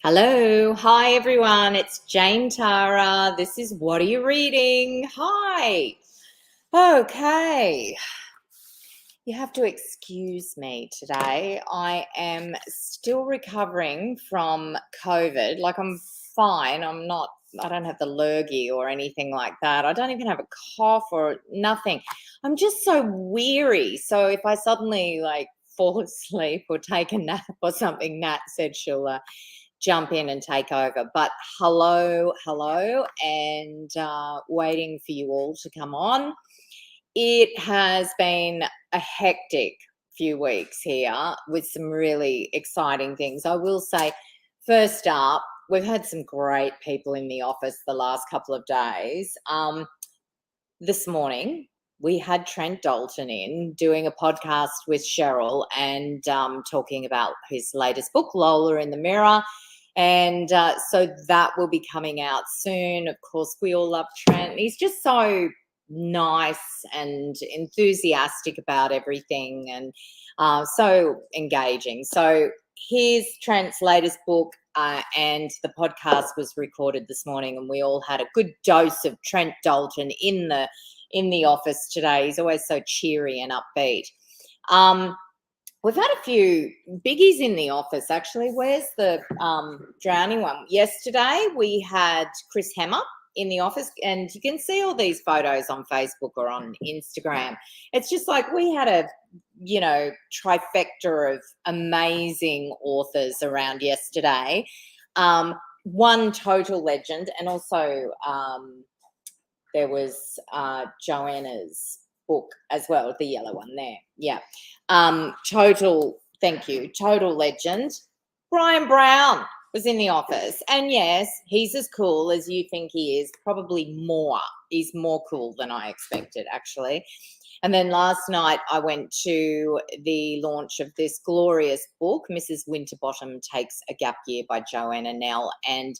Hello. Hi, everyone. It's Jane Tara. This is What Are You Reading? Hi. Okay. You have to excuse me today. I am still recovering from COVID. Like, I'm fine. I don't have the lurgy or anything like that. I don't even have a cough or nothing. I'm just so weary. So if I suddenly fall asleep or take a nap or something, Nat said she'll jump in and take over. But hello, and waiting for you all to come on. It has been a hectic few weeks here with some really exciting things. I will say, first up, we've had some great people in the office the last couple of days. This morning, we had Trent Dalton in doing a podcast with Cheryl and talking about his latest book, Lola in the Mirror. And so that will be coming out soon. Of course, we all love Trent. He's just so nice and enthusiastic about everything and so engaging. So here's Trent's latest book, and the podcast was recorded this morning, and we all had a good dose of Trent Dalton in the office today. He's always so cheery and upbeat. We've had a few biggies in the office, actually. Where's the drowning one? Yesterday, we had Chris Hemmer in the office, and you can see all these photos on Facebook or on Instagram. It's just like we had a, trifecta of amazing authors around yesterday. One total legend, and also there was Joanna's book as well, the yellow one there. Yeah. Total legend. Brian Brown was in the office. And yes, he's as cool as you think he is, probably more. He's more cool than I expected, actually. And then last night I went to the launch of this glorious book, Mrs. Winterbottom Takes a Gap Year by Joanna Nell. And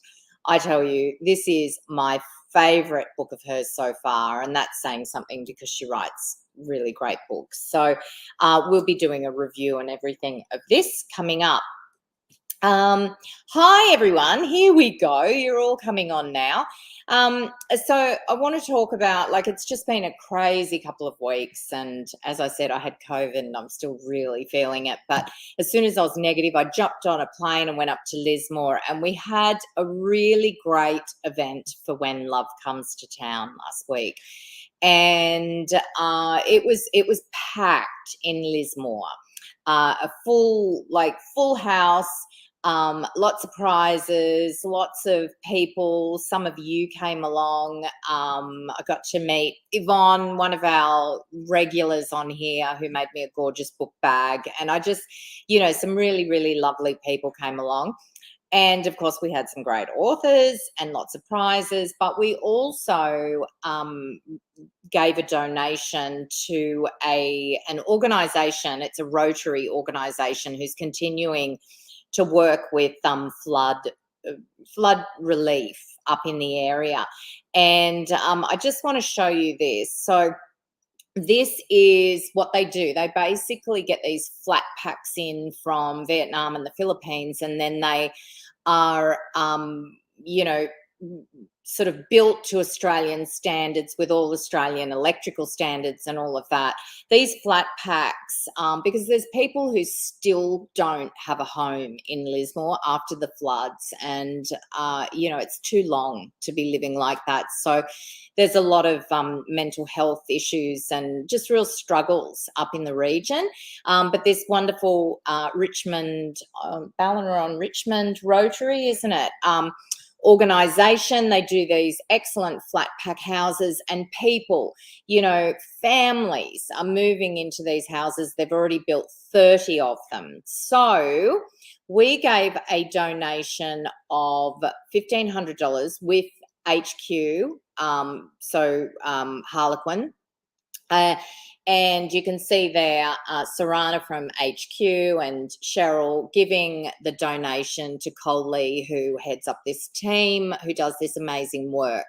I tell you, this is my favourite book of hers so far, and that's saying something because she writes really great books. So we'll be doing a review and everything of this coming up. Hi, everyone. Here we go. You're all coming on now. So I want to talk about, it's just been a crazy couple of weeks. And as I said, I had COVID and I'm still really feeling it. But as soon as I was negative, I jumped on a plane and went up to Lismore. And we had a really great event for When Love Comes to Town last week. And it was packed in Lismore. A full house. Lots of prizes, lots of people. Some of you came along. I got to meet Yvonne, one of our regulars on here, who made me a gorgeous book bag. And I just, some really, really lovely people came along. And of course, we had some great authors and lots of prizes, but we also gave a donation to an organisation. It's a Rotary organisation who's continuing to work with flood relief up in the area. And I just want to show you this. So this is what they do. They basically get these flat packs in from Vietnam and the Philippines, and then they are, sort of built to Australian standards with all Australian electrical standards and all of that. These flat packs, because there's people who still don't have a home in Lismore after the floods, and, it's too long to be living like that. So there's a lot of mental health issues and just real struggles up in the region. But this wonderful Richmond, Ballinaron Richmond Rotary, isn't it? Organisation, they do these excellent flat pack houses, and people, families are moving into these houses. They've already built 30 of them. So we gave a donation of $1,500 with HQ, Harlequin. And you can see there Sarana from HQ and Cheryl giving the donation to Cole Lee, who heads up this team, who does this amazing work.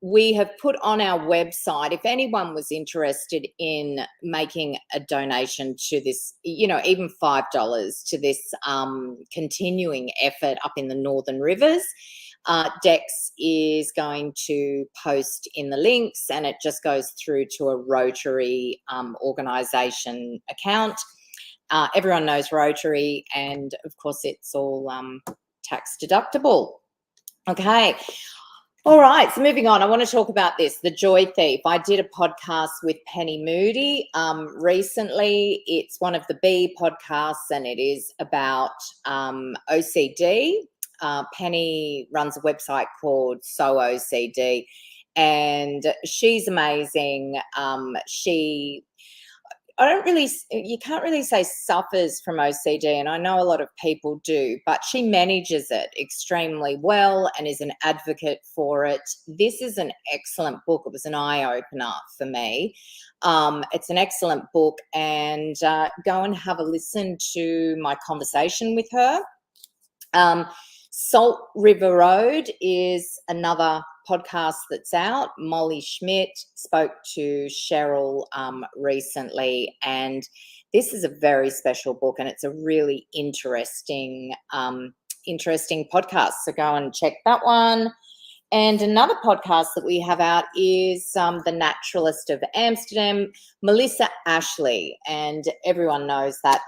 we have put on our website, if anyone was interested in making a donation to this, even $5 to this continuing effort up in the Northern Rivers, Dex is going to post in the links, and it just goes through to a Rotary organisation account. Everyone knows Rotary, and of course it's all tax deductible. Okay. All right, so moving on, I want to talk about this, The Joy Thief. I did a podcast with Penny Moody recently. It's one of the B podcasts, and it is about OCD. Penny runs a website called So OCD, and she's amazing. You can't really say suffers from OCD, and I know a lot of people do, but she manages it extremely well and is an advocate for it. This is an excellent book. It was an eye-opener for me. It's an excellent book, and go and have a listen to my conversation with her. Salt River Road is another podcast that's out. Molly Schmidt spoke to Cheryl recently, and this is a very special book, and it's a really interesting podcast. So go and check that one. And another podcast that we have out is The Naturalist of Amsterdam, Melissa Ashley, and everyone knows that.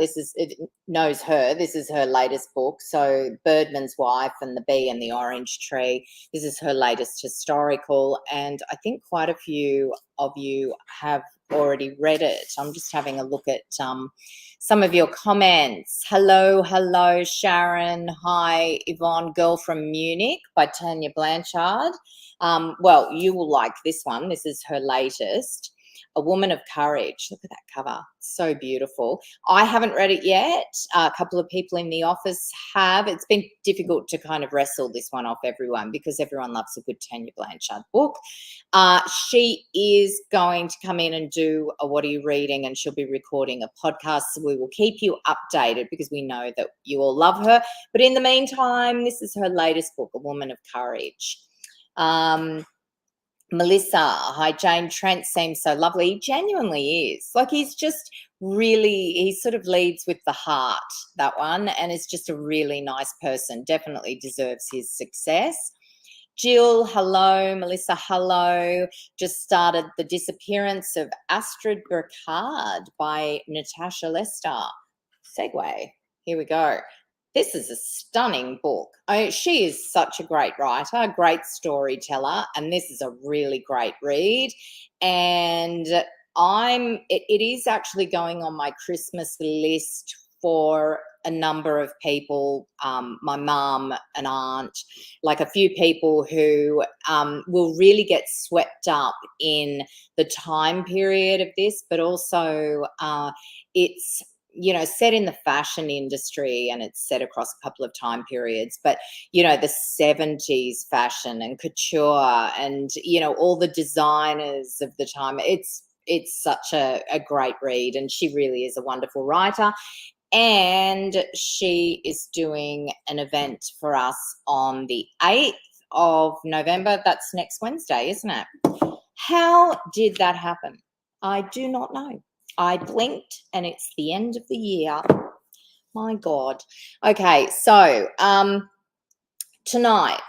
Knows her. This is her latest book. So Birdman's Wife and The Bee and the Orange Tree. This is her latest historical, and I think quite a few of you have already read it. I'm just having a look at some of your comments. Hello, Sharon. Hi, Yvonne. Girl from Munich by Tanya Blanchard. Well, you will like this one. This is her latest, A Woman of Courage. Look at that cover. So beautiful. I haven't read it yet. A couple of people in the office have. It's been difficult to kind of wrestle this one off everyone because everyone loves a good Tanya Blanchard book. She is going to come in and do a What Are You Reading, and she'll be recording a podcast. So we will keep you updated because we know that you all love her. But in the meantime, this is her latest book, A Woman of Courage. Melissa, hi Jane. Trent seems so lovely. He genuinely is. Like, he sort of leads with the heart, that one, and is just a really nice person. Definitely deserves his success. Jill, hello. Melissa, hello. Just started The Disappearance of Astrid Burkhard by Natasha Lester. Segue. Here we go. This is a stunning book. She is such a great writer, a great storyteller, and this is a really great read. And it is actually going on my Christmas list for a number of people, my mum, an aunt, like a few people who will really get swept up in the time period of this, but also it's set in the fashion industry, and it's set across a couple of time periods, but, the 70s fashion and couture and, all the designers of the time. It's such a great read, and she really is a wonderful writer. And she is doing an event for us on the 8th of November. That's next Wednesday, isn't it? How did that happen? I do not know. I blinked and it's the end of the year. My God. Okay, so tonight,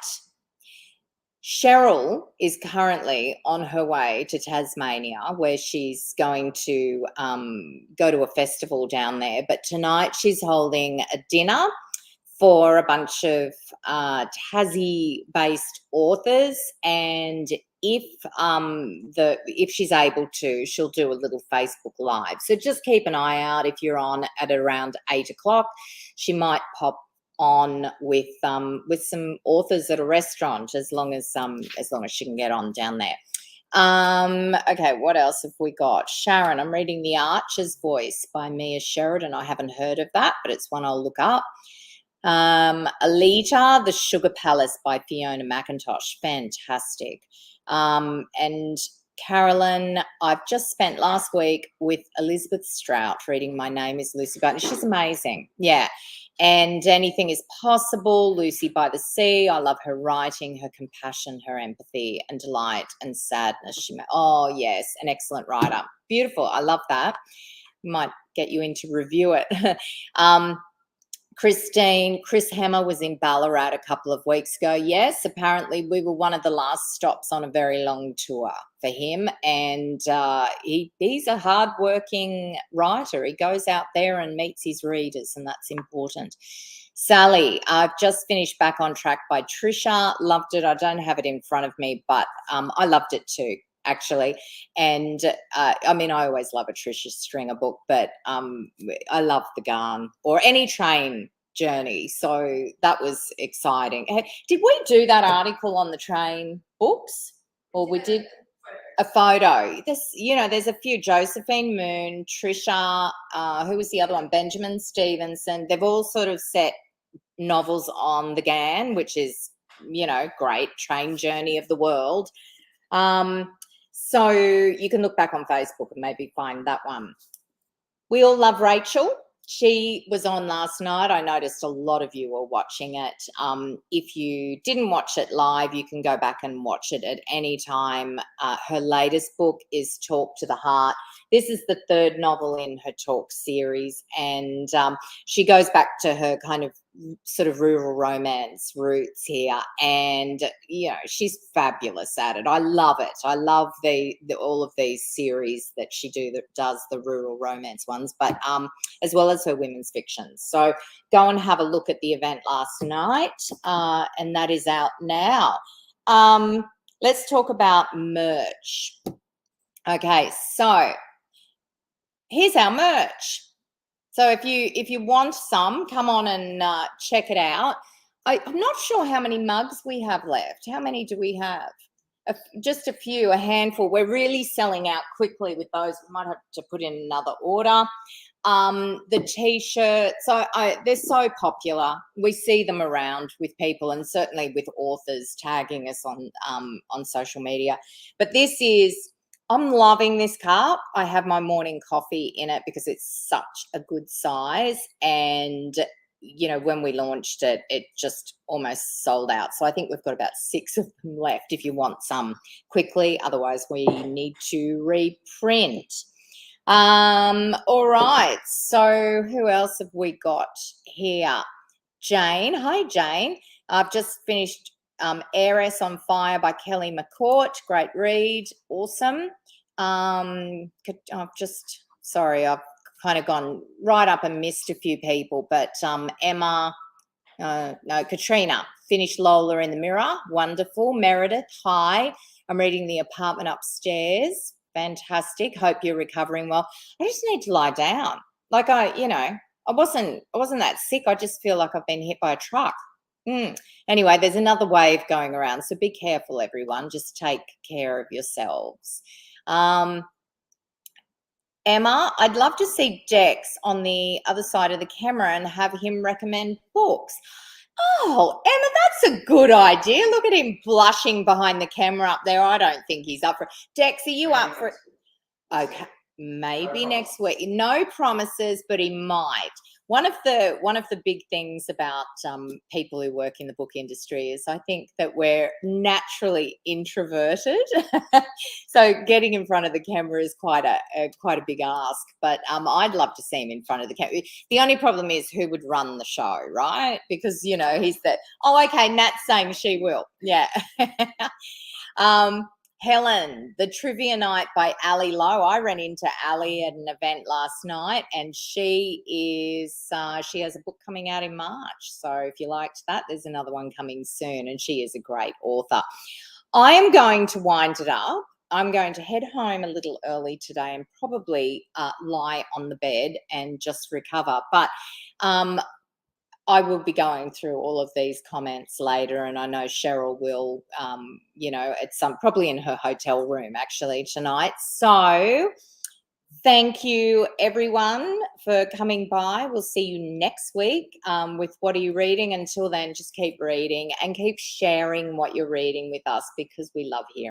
Cheryl is currently on her way to Tasmania, where she's going to go to a festival down there. But tonight she's holding a dinner for a bunch of Tassie-based authors, and if she's able to, she'll do a little Facebook Live. So just keep an eye out. If you're on at around 8 o'clock, she might pop on with some authors at a restaurant, as long as she can get on down there. Okay, what else have we got? Sharon, I'm reading The Archer's Voice by Mia Sheridan. I haven't heard of that, but it's one I'll look up. Alita, The Sugar Palace by Fiona McIntosh. Fantastic. And Carolyn, I've just spent last week with Elizabeth Strout reading My Name is Lucy Button. She's amazing. Yeah. And Anything is Possible, Lucy by the Sea. I love her writing, her compassion, her empathy and delight and sadness. Oh, yes, an excellent writer. Beautiful. I love that. Might get you in to review it. Chris Hammer was in Ballarat a couple of weeks ago. Yes, apparently we were one of the last stops on a very long tour for him. And he's a hardworking writer. He goes out there and meets his readers, and that's important. Sally, I've just finished Back on Track by Trisha. Loved it. I don't have it in front of me, but I loved it too, actually. And I mean, I always love a Trisha Stringer book, but I love The Garn or any train journey. So that was exciting. Did we do that article on the train books? Or we did a photo? There's a few. Josephine Moon, Trisha, who was the other one? Benjamin Stevenson. They've all sort of set novels on the Ghan, which is, great. Train Journey of the World. So you can look back on Facebook and maybe find that one. We All Love Rachel. She was on last night. I noticed a lot of you were watching it. If you didn't watch it live, you can go back and watch it at any time. Her latest book is Talk to the Heart. This is the third novel in her Talk series, and she goes back to her kind of sort of rural romance roots here, and she's fabulous at it. I love it. I love the all of these series that she does the rural romance ones, but as well as her women's fiction. So go and have a look at the event last night, and that is out now. Let's talk about merch. Okay, so here's our merch. So if you want some, come on and check it out. I'm not sure how many mugs we have left. How many do we have? Just a few, a handful. We're really selling out quickly with those. We might have to put in another order. The T-shirts, they're so popular. We see them around with people, and certainly with authors tagging us on social media. But I'm loving this cup. I have my morning coffee in it because it's such a good size. And, when we launched it, it just almost sold out. So I think we've got about 6 of them left if you want some quickly. Otherwise, we need to reprint. All right. So who else have we got here? Jane. Hi, Jane. I've just finished Heiress on Fire by Kelly McCourt. Great read. Awesome. I've kind of gone right up and missed a few people, but Katrina finished Lola in the Mirror. Wonderful. Meredith, hi. I'm reading The Apartment Upstairs. Fantastic. Hope you're recovering well. I just need to lie down. Like I wasn't that sick. I just feel like I've been hit by a truck. Anyway, there's another wave going around, so be careful, everyone. Just take care of yourselves. Emma, I'd love to see Dex on the other side of the camera and have him recommend books. Oh, Emma, that's a good idea. Look at him blushing behind the camera up there. I don't think he's up for it. Dex, are you up for it? Okay, maybe next week. No promises, but he might. One of the big things about people who work in the book industry is I think that we're naturally introverted. So getting in front of the camera is quite a big ask. But I'd love to see him in front of the camera. The only problem is who would run the show, right? Because he's the okay. Nat's saying she will. Yeah. Helen, The Trivia Night by Ali Lowe. I ran into Ali at an event last night, and she has a book coming out in March. So if you liked that, there's another one coming soon, and she is a great author. I am going to wind it up. I'm going to head home a little early today and probably lie on the bed and just recover. But I will be going through all of these comments later, and I know Cheryl will, probably in her hotel room actually tonight. So thank you, everyone, for coming by. We'll see you next week with What Are You Reading? Until then, just keep reading and keep sharing what you're reading with us because we love hearing.